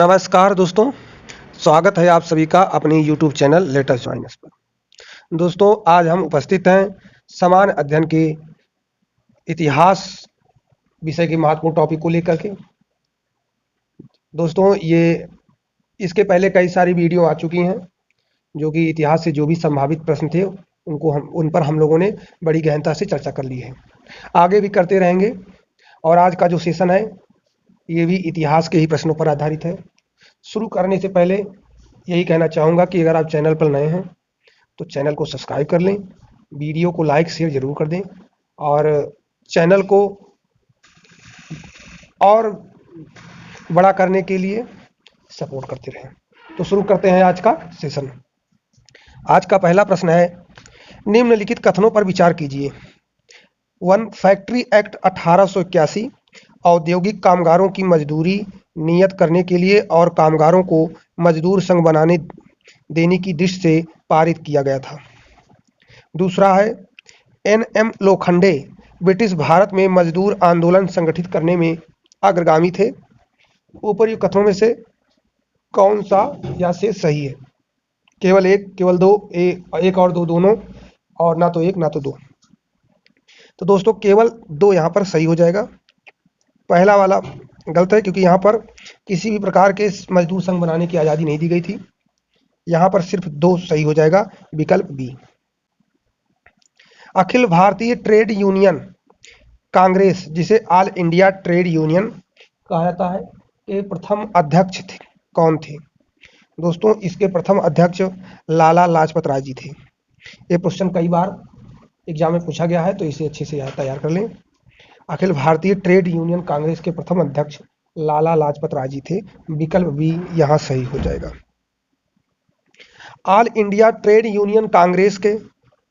नमस्कार दोस्तों, स्वागत है आप सभी का अपने YouTube चैनल लेटेस्ट ज्वाइनर्स पर। दोस्तों, आज हम उपस्थित हैं सामान्य अध्ययन के इतिहास विषय के महत्वपूर्ण टॉपिक को लेकर के। दोस्तों, ये इसके पहले कई सारी वीडियो आ चुकी हैं जो कि इतिहास से जो भी संभावित प्रश्न थे उन पर हम लोगों ने बड़ी गहनता से चर्चा कर ली है। आगे भी करते रहेंगे और आज का जो सेशन है ये भी इतिहास के ही प्रश्नों पर आधारित है। शुरू करने से पहले यही कहना चाहूँगा कि अगर आप चैनल पर नए हैं तो चैनल को सब्सक्राइब कर लें, वीडियो को लाइक शेयर ज़रूर कर दें और चैनल को और बड़ा करने के लिए सपोर्ट करते रहें। तो शुरू करते हैं आज का सेशन। आज का पहला प्रश्न है, निम्नलिखित कथनों पर विचार कीजिए। 1. फैक्ट्री एक्ट 1881 औद्योगिक कामगारों की मजदूरी नियत करने के लिए और कामगारों को मजदूर संघ बनाने देने की दृष्टि से पारित किया गया था। दूसरा है, N.M. लोखंडे ब्रिटिश भारत में मजदूर आंदोलन संगठित करने में अग्रगामी थे। ऊपर्युक्त कथनों में से कौन सा या से सही है? केवल एक, केवल दो, एक और दो, दोनों, और ना तो एक ना तो दो। तो दोस्तों केवल दो यहाँ पर सही हो जाएगा। पहला वाला गलत है क्योंकि यहाँ पर किसी भी प्रकार के मजदूर संघ बनाने की आज़ादी नहीं दी गई थी। यहाँ पर सिर्फ दो सही हो जाएगा, विकल्प B. Akhil Bharatiya trade union Congress, जिसे ऑल इंडिया ट्रेड यूनियन कहा जाता है, के प्रथम अध्यक्ष कौन थे? दोस्तों इसके प्रथम अध्यक्ष लाला लाजपत राय जी थे। ये क्वेश्चन कई बार एग्जाम में पूछा गया है तो इसे अच्छे से यहाँ तैयार कर लें। अखिल भारतीय ट्रेड यूनियन कांग्रेस के प्रथम अध्यक्ष लाला लाजपत राय जी थे, विकल्प बी यहाँ सही हो जाएगा। All India trade union Congress के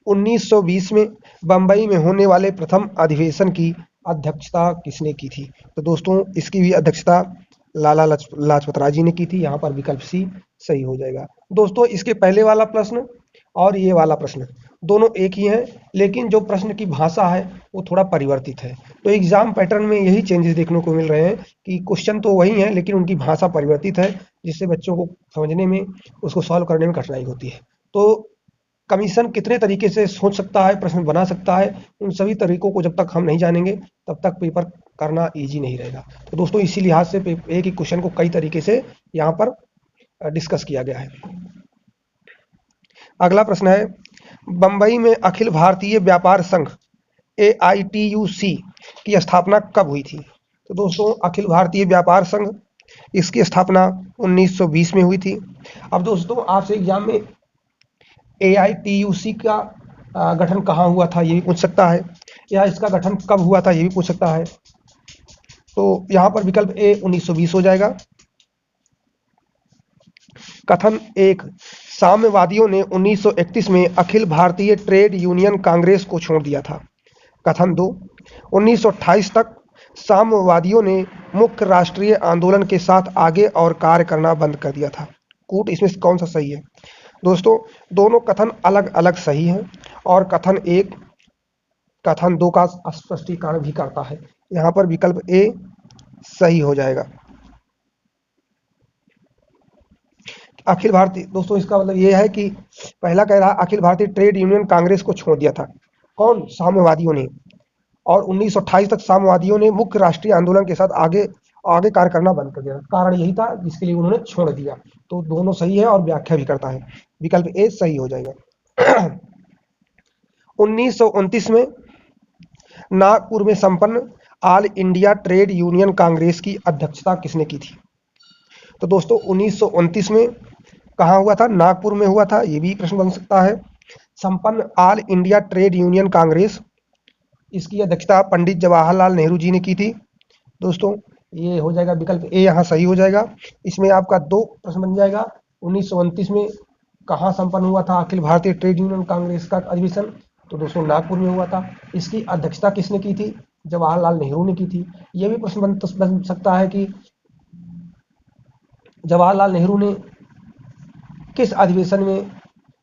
1920 में बंबई में होने वाले प्रथम अधिवेशन की अध्यक्षता किसने की थी? तो दोस्तों इसकी भी अध्यक्षता लाला लाजपत राय जी ने की थी। यहाँ पर विकल्प सी सही हो जाएगा। दोस्तों इसके पहले वाला प्रश्न और ये वाला प्रश्न दोनों एक ही हैं, लेकिन जो प्रश्न की भाषा है वो थोड़ा परिवर्तित है। तो एग्जाम पैटर्न में यही चेंजेस देखने को मिल रहे हैं कि क्वेश्चन तो वही हैं लेकिन उनकी भाषा परिवर्तित है, जिससे बच्चों को समझने में, उसको सॉल्व करने में कठिनाई होती है। तो कमीशन कितने तरीके से सोच सकता है, प्रश्न बना सकता है, उन सभी तरीकों को जब तक हम नहीं जानेंगे तब तक पेपर करना ईजी नहीं रहेगा। तो दोस्तों इसी लिहाज से एक ही क्वेश्चन को कई तरीके से यहाँ पर डिस्कस किया गया है। अगला प्रश्न है, बंबई में अखिल भारतीय व्यापार संघ AITUC की स्थापना कब हुई थी? तो दोस्तों अखिल भारतीय व्यापार संघ, इसकी स्थापना 1920 में हुई थी। अब दोस्तों आपसे एग्जाम में AITUC का गठन कहाँ हुआ था ये भी पूछ सकता है, या इसका गठन कब हुआ था ये भी पूछ सकता है। तो यहाँ पर विकल्प ए 1920 हो जाएगा। कथन एक, साम्यवादियों ने 1931 में अखिल भारतीय ट्रेड यूनियन कांग्रेस को छोड़ दिया था। कथन दो, 1928 तक साम्यवादियों ने मुख्य राष्ट्रीय आंदोलन के साथ आगे और कार्य करना बंद कर दिया था। कूट इसमें कौन सा सही है? दोस्तों दोनों कथन अलग अलग सही हैं और कथन एक कथन दो का स्पष्टीकरण भी करता है। यहाँ पर विकल्प ए सही हो जाएगा। अखिल भारतीय, दोस्तों इसका मतलब ये है कि पहला कह रहा अखिल भारतीय ट्रेड यूनियन कांग्रेस को छोड़ दिया था कौन? साम्यवादियों ने। और 1928 तक साम्यवादियों ने मुख्य राष्ट्रीय आंदोलन के साथ आगे कार्य करना बंद कर दिया। कारण यही था जिसके लिए उन्होंने छोड़ दिया। तो दोनों सही है और व्याख्या भी करता है। विकल्प ए सही हो जाएगा। 1929 में नागपुर में संपन्न all India trade union Congress की अध्यक्षता किसने की थी? तो दोस्तों 1929 में कहाँ हुआ था? नागपुर में हुआ था। ये भी प्रश्न बन सकता है। संपन्न all India trade union Congress, इसकी अध्यक्षता पंडित जवाहरलाल नेहरू जी ने की थी। दोस्तों ये हो जाएगा विकल्प ए यहाँ सही हो जाएगा। इसमें आपका दो प्रश्न बन जाएगा। 1929 में कहाँ संपन्न हुआ था अखिल भारतीय ट्रेड यूनियन कांग्रेस का अधिवेशन? तो दोस्तों नागपुर में हुआ था। इसकी अध्यक्षता किसने की थी? जवाहरलाल नेहरू ने की थी। यह भी प्रश्न बन सकता है कि जवाहरलाल नेहरू ने किस अधिवेशन में,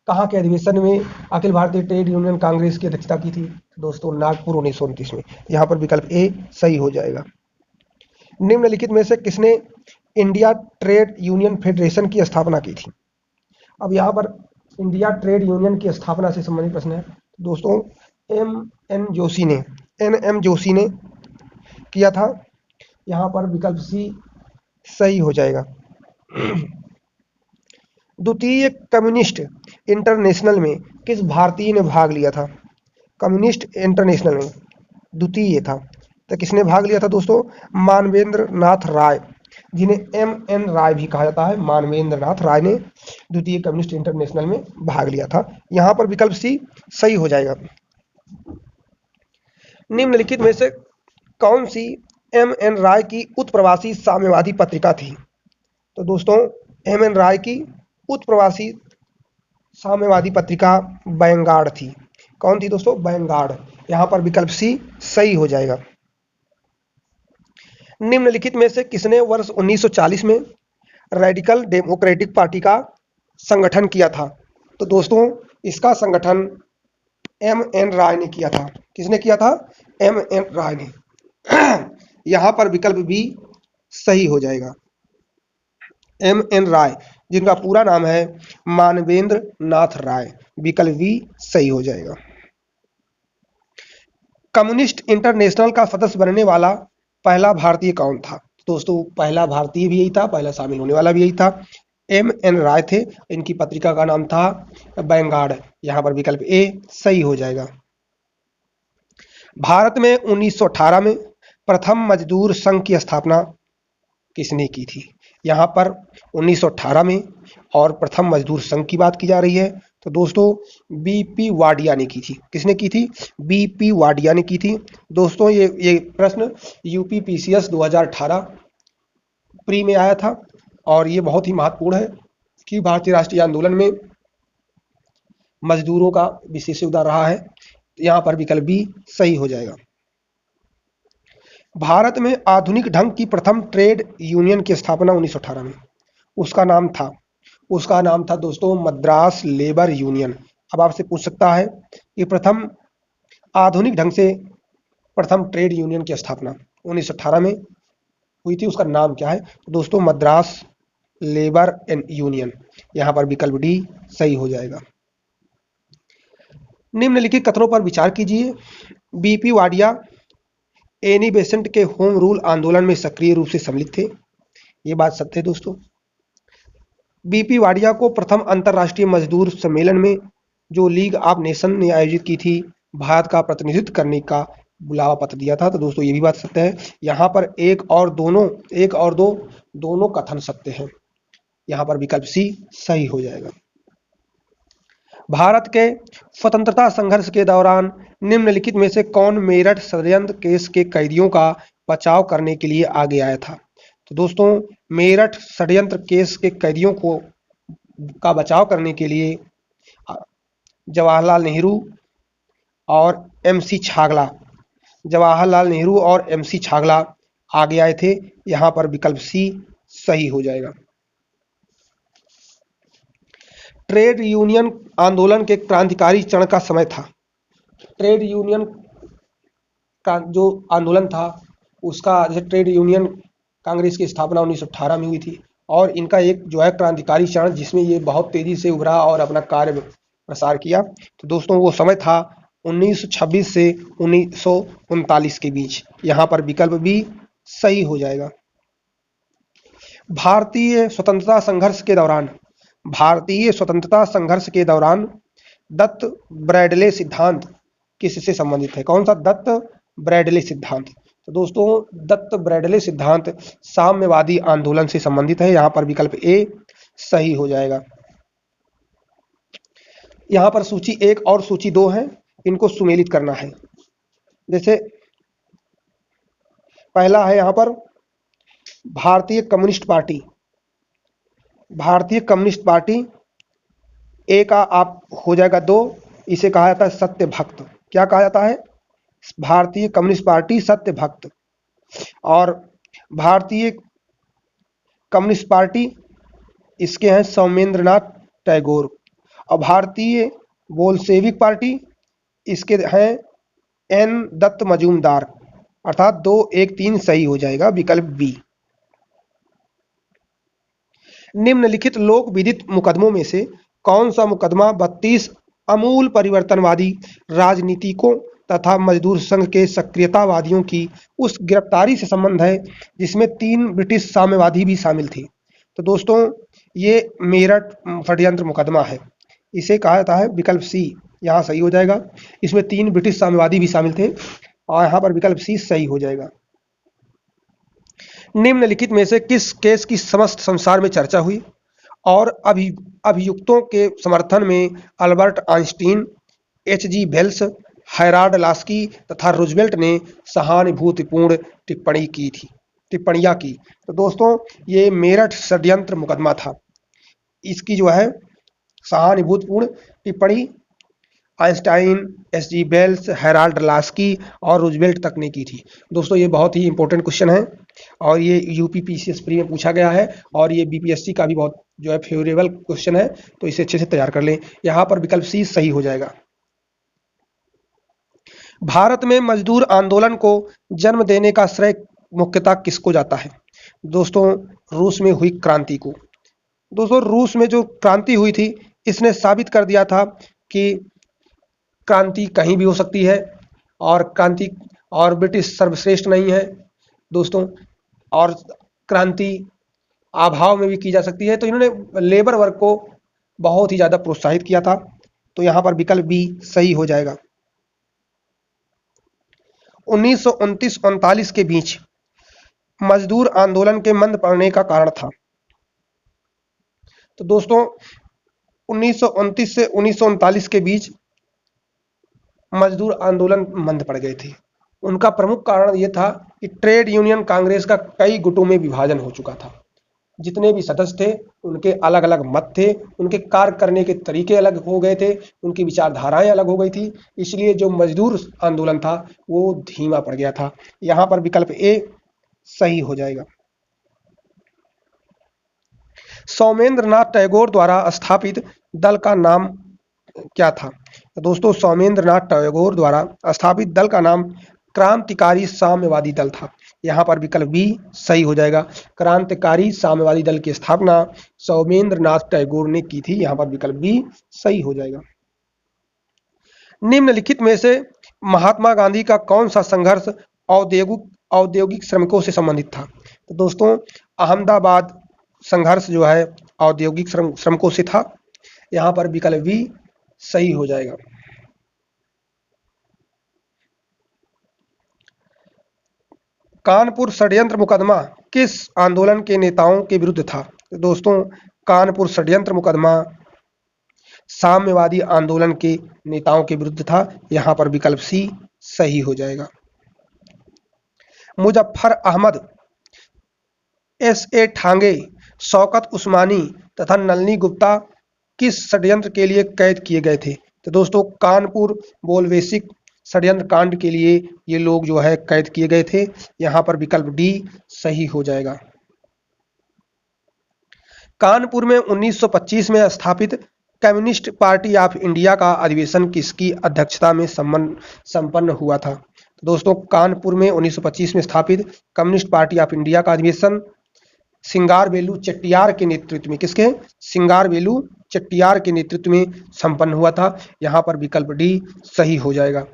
कहाँ के अधिवेशन में अखिल भारतीय ट्रेड यूनियन कांग्रेस की अध्यक्षता की थी? दोस्तों नागपुर 1929 में। यहाँ पर विकल्प ए सही हो जाएगा। निम्नलिखित में से किसने इंडिया ट्रेड यूनियन फेडरेशन की स्थापना की थी? अब यहाँ पर इंडिया ट्रेड यूनियन की स्थापना से संबंधित प्रश्न है दोस्तों। एन एम जोशी ने किया था। यहाँ पर विकल्प सी सही हो जाएगा। द्वितीय कम्युनिस्ट इंटरनेशनल में किस भारतीय ने भाग लिया था? कम्युनिस्ट इंटरनेशनल में द्वितीय था तो किसने भाग लिया था दोस्तों? मानवेंद्र नाथ राय, जिन्हें एम एन राय भी कहा जाता है। मानवेंद्र नाथ राय ने द्वितीय कम्युनिस्ट इंटरनेशनल में भाग लिया था। यहाँ पर विकल्प सी सही हो जाएगा। निम्नलिखित में से कौन सी एम एन राय की उत्प्रवासी साम्यवादी पत्रिका थी? तो दोस्तों एम एन राय की उत्प्रवासी साम्यवादी पत्रिका वैनगार्ड थी। कौन थी दोस्तों? वैनगार्ड। यहाँ पर विकल्प सी सही हो जाएगा। निम्नलिखित में से किसने वर्ष 1940 में रेडिकल डेमोक्रेटिक पार्टी का संगठन किया था? तो दोस्तों इसका संगठन एम एन राय ने किया था। किसने किया था? एम एन राय ने। यहाँ पर विकल्प बी सही हो जाएगा। एम एन राय, जिनका पूरा नाम है मानवेंद्र नाथ राय। विकल्प बी सही हो जाएगा। कम्युनिस्ट इंटरनेशनल का सदस्य बनने वाला पहला भारतीय कौन था? दोस्तों पहला भारतीय भी यही था, पहला शामिल होने वाला भी यही था। एम एन राय थे। इनकी पत्रिका का नाम था वैनगार्ड। यहाँ पर विकल्प ए सही हो जाएगा। भारत में 1918 में प्रथम मजदूर संघ की स्थापना किसने की थी? यहाँ पर 1918 में और प्रथम मजदूर संघ की बात की जा रही है तो दोस्तों बीपी वाडिया ने की थी। किसने की थी? बीपी वाडिया ने की थी। दोस्तों ये प्रश्न यूपी पीसीएस 2018 प्री में आया था और ये बहुत ही महत्वपूर्ण है कि भारतीय राष्ट्रीय आंदोलन में मजदूरों का विशेष योगदान रहा है। यहाँ पर विकल्प बी सही हो जाएगा। भारत में आधुनिक ढंग की प्रथम ट्रेड यूनियन की स्थापना 1918 में उसका नाम था दोस्तों मद्रास लेबर यूनियन। अब आपसे पूछ सकता है कि प्रथम आधुनिक ढंग से प्रथम ट्रेड यूनियन की स्थापना 1918 में हुई थी, उसका नाम क्या है? तो दोस्तों मद्रास लेबर यूनियन। यहाँ पर विकल्प डी सही हो जाएगा। निम्नलिखित कथनों पर विचार कीजिए। बीपी वाडिया एनी बेसेंट के होम रूल आंदोलन में सक्रिय रूप से सम्मिलित थे। ये बात सत्य है दोस्तों। बीपी वाडिया को प्रथम अंतर्राष्ट्रीय मजदूर सम्मेलन में जो लीग ऑफ नेशन ने आयोजित की थी, भारत का प्रतिनिधित्व करने का बुलावा पत्र दिया था। तो दोस्तों ये भी बात सत्य है। यहाँ पर एक और दो दोनों कथन सत्य हैं। यहाँ पर विकल्प सी सही हो जाएगा। भारत के स्वतंत्रता संघर्ष के दौरान निम्नलिखित में से कौन मेरठ षड्यंत्र केस के कैदियों का बचाव करने के लिए आगे आया था? तो दोस्तों मेरठ षड्यंत्र केस के कैदियों का बचाव करने के लिए जवाहरलाल नेहरू और एमसी छागला आगे आए थे। यहाँ पर विकल्प सी सही हो जाएगा। ट्रेड यूनियन आंदोलन के क्रांतिकारी चरण का समय था। ट्रेड यूनियन का जो आंदोलन था उसका, जैसे ट्रेड यूनियन कांग्रेस की स्थापना 1918 में हुई थी और इनका एक जो है क्रांतिकारी चरण जिसमें ये बहुत तेजी से उभरा और अपना कार्य प्रसार किया। तो दोस्तों वो समय था 1926 से 1939 के बीच। यहाँ पर विकल्प भी सही हो जाएगा। भारतीय स्वतंत्रता संघर्ष के दौरान दत्त ब्रैडले सिद्धांत किससे संबंधित है? कौन सा? दत्त ब्रैडले सिद्धांत। तो दोस्तों दत्त ब्रैडले सिद्धांत साम्यवादी आंदोलन से संबंधित है। यहाँ पर विकल्प ए सही हो जाएगा। यहाँ पर सूची 1 और सूची 2 है, इनको सुमेलित करना है। जैसे पहला है यहाँ पर भारतीय कम्युनिस्ट पार्टी ए का आप हो जाएगा 2। इसे कहा जाता है सत्य भक्त। क्या कहा जाता है? भारतीय कम्युनिस्ट पार्टी सत्य भक्त। और भारतीय कम्युनिस्ट पार्टी इसके हैं सौमेंद्रनाथ टैगोर। और भारतीय बोल्शेविक पार्टी इसके हैं एन दत्त मजूमदार। अर्थात 2, 1, 3 सही हो जाएगा, विकल्प बी। निम्नलिखित लोक विदित मुकदमों में से कौन सा मुकदमा 32 अमूल परिवर्तनवादी राजनीतिकों तथा मजदूर संघ के सक्रियतावादियों की उस गिरफ्तारी से संबंध है जिसमें 3 ब्रिटिश साम्यवादी भी शामिल थे। तो दोस्तों, ये मेरठ षड्यंत्र मुकदमा है। इसे कहा जाता है विकल्प सी, यहाँ सही हो जाएगा। इसमें 3 ब्रिटिश साम्यवादी भी शामिल थे और यहाँ पर विकल्प सी सही हो जाएगा। निम्नलिखित में से किस केस की समस्त संसार में चर्चा हुई और अभियुक्तों के समर्थन में Albert Einstein, H G. Wells, Harold Laski तथा रूजवेल्ट ने सहानुभूतिपूर्ण टिप्पणियां की। तो दोस्तों, ये मेरठ षड्यंत्र मुकदमा था। इसकी जो है सहानुभूतिपूर्ण टिप्पणी Einstein, H G. Wells, Harold Laski और रूजवेल्ट तक ने की थी। दोस्तों, ये बहुत ही इंपॉर्टेंट क्वेश्चन है और ये यूपी पीसीएस प्री में पूछा गया है और ये बीपीएससी का भी बहुत जो है फेवरेबल क्वेश्चन है, तो इसे अच्छे से तैयार कर लें। यहाँ पर विकल्प सी सही हो जाएगा। भारत में मजदूर आंदोलन को जन्म देने का श्रेय मुख्यतः किसको जाता है? दोस्तों, रूस में हुई क्रांति को। दोस्तों, रूस में जो क्रांति हुई थी, इसने साबित कर दिया था कि क्रांति कहीं भी हो सकती है और क्रांति और ब्रिटिश सर्वश्रेष्ठ नहीं है दोस्तों, और क्रांति अभाव में भी की जा सकती है। तो इन्होंने लेबर वर्ग को बहुत ही ज़्यादा प्रोत्साहित किया था। तो यहाँ पर विकल्प बी सही हो जाएगा। 1929-39 के बीच मजदूर आंदोलन के मंद पड़ने का कारण था। तो दोस्तों, 1929 से 1939 के बीच मजदूर आंदोलन मंद पड़ गए थे। उनका प्रमुख कारण यह था कि ट्रेड यूनियन कांग्रेस का कई गुटों में विभाजन हो चुका था। जितने भी सदस्य थे, उनके अलग अलग मत थे, उनके कार्य करने के तरीके अलग हो गए थे, उनकी विचारधाराएं अलग हो गई थी। इसलिए जो मजदूर आंदोलन था वो धीमा पड़ गया था। यहाँ पर विकल्प ए सही हो जाएगा। सौमेंद्र नाथ टैगोर द्वारा स्थापित दल का नाम क्या था? तो दोस्तों, सौमेंद्र नाथ टैगोर द्वारा स्थापित दल का नाम क्रांतिकारी साम्यवादी दल था। यहाँ पर विकल्प बी सही हो जाएगा। क्रांतिकारी साम्यवादी दल की स्थापना सौमेंद्र नाथ टैगोर ने की थी। यहाँ पर विकल्प बी सही हो जाएगा। निम्नलिखित में से महात्मा गांधी का कौन सा संघर्ष औद्योगिक श्रमिकों से संबंधित था? तो दोस्तों, अहमदाबाद संघर्ष जो है औद्योगिक श्रमिकों से था। यहाँ पर विकल्प बी सही हो जाएगा। कानपुर षड्यंत्र मुकदमा किस आंदोलन के नेताओं के विरुद्ध था? तो दोस्तों, कानपुर षड्यंत्र मुकदमा साम्यवादी आंदोलन के नेताओं के विरुद्ध था। यहाँ पर विकल्प सी सही हो जाएगा। मुजफ्फर अहमद, एस.ए. ठांगे, शौकत उस्मानी तथा नलिनी गुप्ता किस षड्यंत्र के लिए कैद किए गए थे? तो दोस्तों, कानपुर बोलवेसिक षड्यंत्र कांड के लिए ये लोग जो है कैद किए गए थे। यहाँ पर विकल्प डी सही हो जाएगा। कानपुर में 1925 में स्थापित कम्युनिस्ट पार्टी ऑफ इंडिया का अधिवेशन किसकी अध्यक्षता में संपन्न हुआ था? तो दोस्तों, कानपुर में 1925 में स्थापित कम्युनिस्ट पार्टी ऑफ इंडिया का अधिवेशन सिंगारवेलू चेट्टियार के नेतृत्व में सिंगारवेलू चेट्टियार के नेतृत्व में संपन्न हुआ था। यहाँ पर विकल्प डी सही हो जाएगा।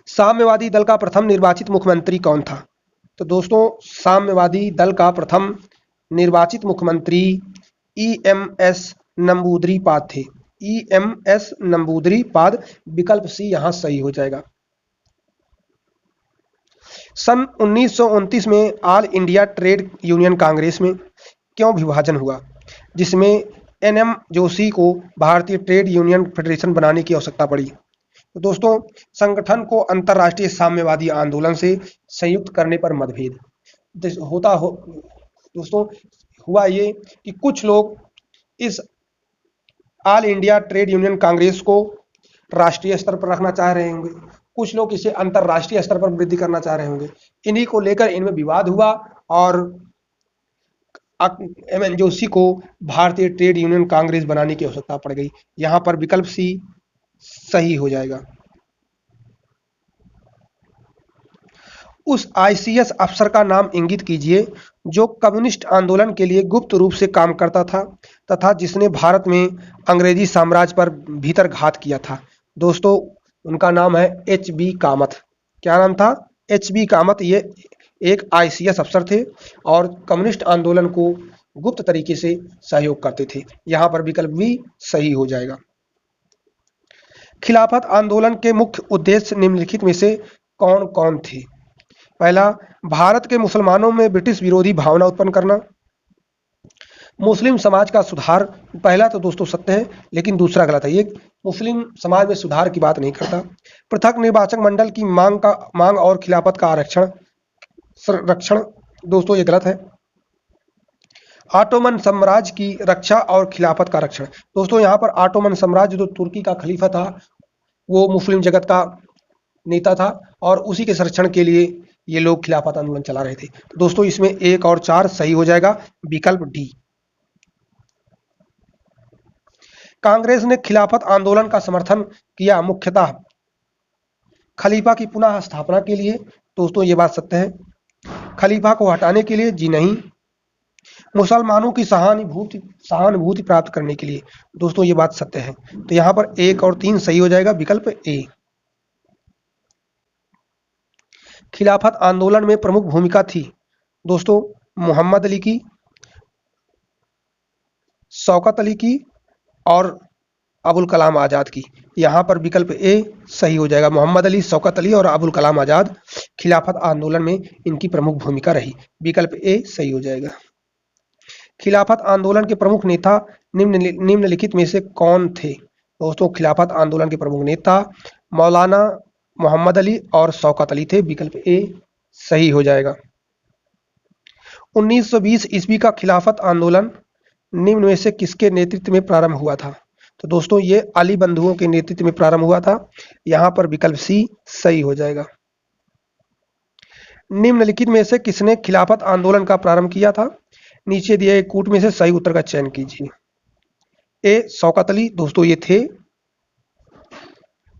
साम्यवादी दल का प्रथम निर्वाचित मुख्यमंत्री कौन था? तो दोस्तों, साम्यवादी दल का प्रथम निर्वाचित मुख्यमंत्री ई.एम.एस. नंबूदरीपाद थे। ई.एम.एस. नंबूदरीपाद, विकल्प सी यहाँ सही हो जाएगा। सन 1929 में all India trade union Congress में क्यों विभाजन हुआ, जिसमें एन.एम. जोशी को भारतीय ट्रेड यूनियन फेडरेशन बनाने की आवश्यकता पड़ी? तो दोस्तों, संगठन को अंतर्राष्ट्रीय साम्यवादी आंदोलन से संयुक्त करने पर मतभेद दोस्तों, हुआ ये कि कुछ लोग इस all India trade union Congress को राष्ट्रीय स्तर पर रखना चाह रहे होंगे, कुछ लोग इसे अंतर्राष्ट्रीय स्तर पर वृद्धि करना चाह रहे होंगे। इन्हीं को लेकर इनमें विवाद हुआ और एम.एन. जोशी को भारतीय ट्रेड यूनियन कांग्रेस बनाने की आवश्यकता पड़ गई। यहाँ पर विकल्प सी सही हो जाएगा। उस आईसीएस अफसर का नाम इंगित कीजिए जो कम्युनिस्ट आंदोलन के लिए गुप्त रूप से काम करता था तथा जिसने भारत में अंग्रेजी साम्राज्य पर भीतर घात किया था। दोस्तों, उनका नाम है एच बी कामत। क्या नाम था? H B Kamath. ये एक आईसीएस अफसर थे और कम्युनिस्ट आंदोलन को गुप्त तरीके से सहयोग करते थे। यहाँ पर विकल्प भी सही हो जाएगा। खिलाफत आंदोलन के मुख्य उद्देश्य निम्नलिखित में से कौन कौन थे? पहला, भारत के मुसलमानों में ब्रिटिश विरोधी भावना उत्पन्न करना, मुस्लिम समाज का सुधार। पहला तो दोस्तों सत्य है, लेकिन दूसरा गलत है। ये मुस्लिम समाज में सुधार की बात नहीं करता। पृथक निर्वाचक मंडल की मांग और खिलाफत का संरक्षण, दोस्तों ये गलत है। ऑटोमन साम्राज्य की रक्षा और खिलाफत का रक्षण। दोस्तों यहाँ पर ऑटोमन साम्राज्य जो तुर्की का खलीफा था, वो मुस्लिम जगत का नेता था और उसी के संरक्षण के लिए ये लोग खिलाफत आंदोलन चला रहे थे। तो दोस्तों इसमें 1 और 4 सही हो जाएगा, विकल्प डी। कांग्रेस ने खिलाफत आंदोलन का समर्थन किया मुख्यतः खलीफा की पुनः स्थापना के लिए। दोस्तों ये बात सत्य है। खलीफा को हटाने के लिए? जी नहीं। मुसलमानों की सहानुभूति प्राप्त करने के लिए। दोस्तों ये बात सत्य है। तो यहाँ पर 1 और 3 सही हो जाएगा, विकल्प ए। खिलाफत आंदोलन में प्रमुख भूमिका थी दोस्तों मोहम्मद अली की, शौकत अली की और अबुल कलाम आज़ाद की। यहाँ पर विकल्प ए सही हो जाएगा। मोहम्मद अली, शौकत अली और अबुल कलाम आज़ाद, खिलाफत आंदोलन में इनकी प्रमुख भूमिका रही। विकल्प ए सही हो जाएगा। खिलाफत आंदोलन के प्रमुख नेता निम्नलिखित में से कौन थे? दोस्तों खिलाफत आंदोलन के प्रमुख नेता मौलाना मोहम्मद अली और शौकत अली थे। विकल्प ए सही हो जाएगा। 1920 ईस्वी का खिलाफत आंदोलन निम्न में से किसके नेतृत्व में प्रारंभ हुआ था? तो दोस्तों ये अली बंधुओं के नेतृत्व में प्रारंभ हुआ था। यहाँ पर विकल्प सी सही हो जाएगा। निम्नलिखित में से किसने खिलाफत आंदोलन का प्रारंभ किया था? नीचे दिए गए कूट में से सही उत्तर का चयन कीजिए। ए शौकत अली, दोस्तों ये थे,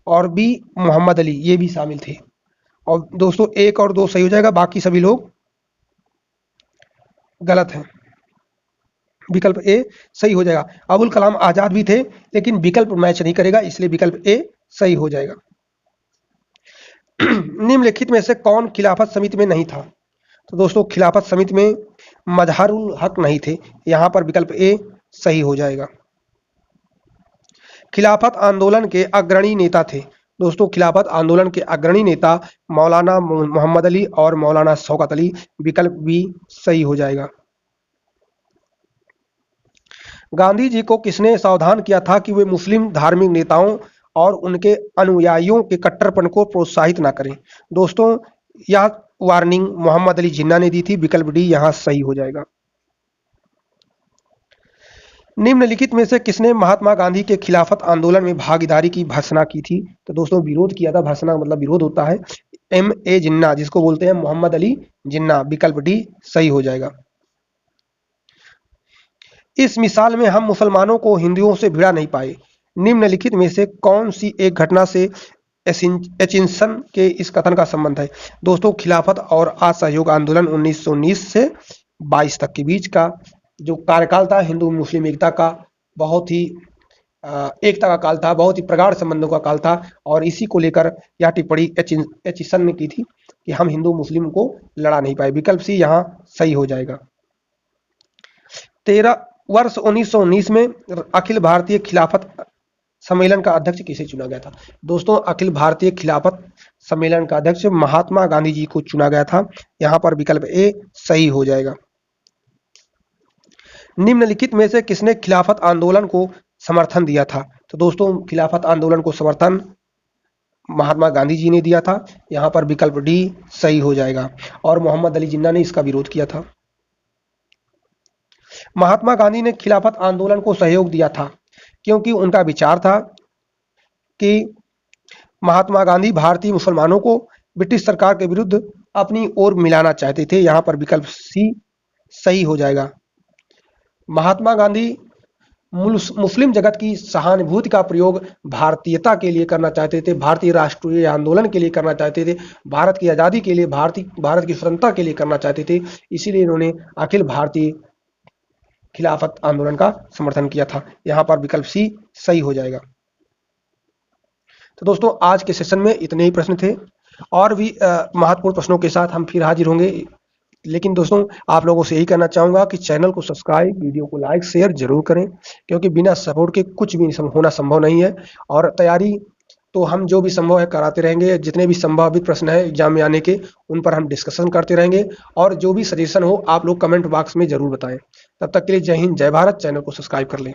और बी मोहम्मद अली, ये भी शामिल थे। और दोस्तों 1 और 2 सही हो जाएगा, बाकी सभी लोग गलत हैं। विकल्प ए सही हो जाएगा। अबुल कलाम आजाद भी थे, लेकिन विकल्प मैच नहीं करेगा, इसलिए विकल्प ए सही हो जाएगा। निम्नलिखित में से कौन खिलाफत समिति में नहीं था? तो दोस्तों खिलाफत समिति में मजहरुल हक नहीं थे। यहां पर विकल्प ए सही हो जाएगा। खिलाफत आंदोलन के अग्रणी नेता थे। दोस्तों खिलाफत आंदोलन के अग्रणी नेता मौलाना मोहम्मद अली और मौलाना शौकत अली। विकल्प बी सही हो जाएगा। गांधी जी को किसने सावधान किया था कि वे मुस्लिम धार्मिक नेताओं और उनके अनुयायियों के कट्टरपन को प्रोत्साहित न करें? दोस्तों यह वार्निंग मोहम्मद अली जिन्ना ने दी थी। विकल्प डी यहां सही हो जाएगा। निम्नलिखित में से किसने महात्मा गांधी के खिलाफत आंदोलन में भागीदारी की भर्त्सना की थी? तो दोस्तों विरोध किया था। भर्त्सना मतलब विरोध होता है। M.A. जिन्ना, जिसको बोलते हैं मोहम्मद अली जिन्ना। विकल्प डी सही हो जाएगा। इस मिसाल में हम मुसलमानों को हिंदुओं से भिड़ा नहीं पाए। निम्नलिखित में से कौन सी एक घटना से एचिंसन के इस कथन का संबंध है? दोस्तों खिलाफत और असहयोग आंदोलन 1919 से 22 तक के बीच का जो कार्यकाल था हिंदू मुस्लिम एकता का, बहुत ही एकता का काल था, बहुत ही प्रगाढ़ संबंधों का काल था। और इसी को लेकर यह टिप्पणी एचिंसन ने की थी कि हम हिंदू मुस्लिम को लड़ा नहीं पाए। विकल्प सी यहाँ सही हो जाएगा। 1919 में अखिल भारतीय खिलाफत सम्मेलन का अध्यक्ष किसे चुना गया था? दोस्तों अखिल भारतीय खिलाफत सम्मेलन का अध्यक्ष महात्मा गांधी जी को चुना गया था। यहां पर विकल्प ए सही हो जाएगा। निम्नलिखित में से किसने खिलाफत आंदोलन को समर्थन दिया था? तो दोस्तों खिलाफत आंदोलन को समर्थन महात्मा गांधी जी ने दिया था। यहां पर विकल्प डी सही हो जाएगा। और मोहम्मद अली जिन्ना ने इसका विरोध किया था। महात्मा गांधी ने खिलाफत आंदोलन को सहयोग दिया था क्योंकि उनका विचार था कि महात्मा गांधी भारतीय मुसलमानों को ब्रिटिश सरकार के विरुद्ध अपनी ओर मिलाना चाहते थे। यहां पर विकल्प सी सही हो जाएगा। महात्मा गांधी मुस्लिम जगत की सहानुभूति का प्रयोग भारतीयता के लिए करना चाहते थे, भारतीय राष्ट्रीय आंदोलन के लिए करना चाहते थे, भारत की आज़ादी के लिए, भारत की स्वतंत्रता के लिए करना चाहते थे। इसीलिए इन्होंने अखिल भारतीय खिलाफत आंदोलन का समर्थन किया था। यहाँ पर विकल्प सी सही हो जाएगा। तो दोस्तों आज के सेशन में इतने ही प्रश्न थे, और भी महत्वपूर्ण प्रश्नों के साथ हम फिर हाजिर होंगे। लेकिन दोस्तों आप लोगों से यही कहना चाहूँगा कि चैनल को सब्सक्राइब, वीडियो को लाइक शेयर जरूर करें, क्योंकि बिना सपोर्ट के कुछ भी होना संभव नहीं है। और तैयारी तो हम जो भी संभव है कराते रहेंगे। जितने भी संभावित प्रश्न है एग्जाम में आने के, उन पर हम डिस्कशन करते रहेंगे, और जो भी सजेशन हो आप लोग कमेंट बॉक्स में जरूर बताएं। तब तक के लिए जय हिंद, जय भारत। चैनल को सब्सक्राइब कर लें।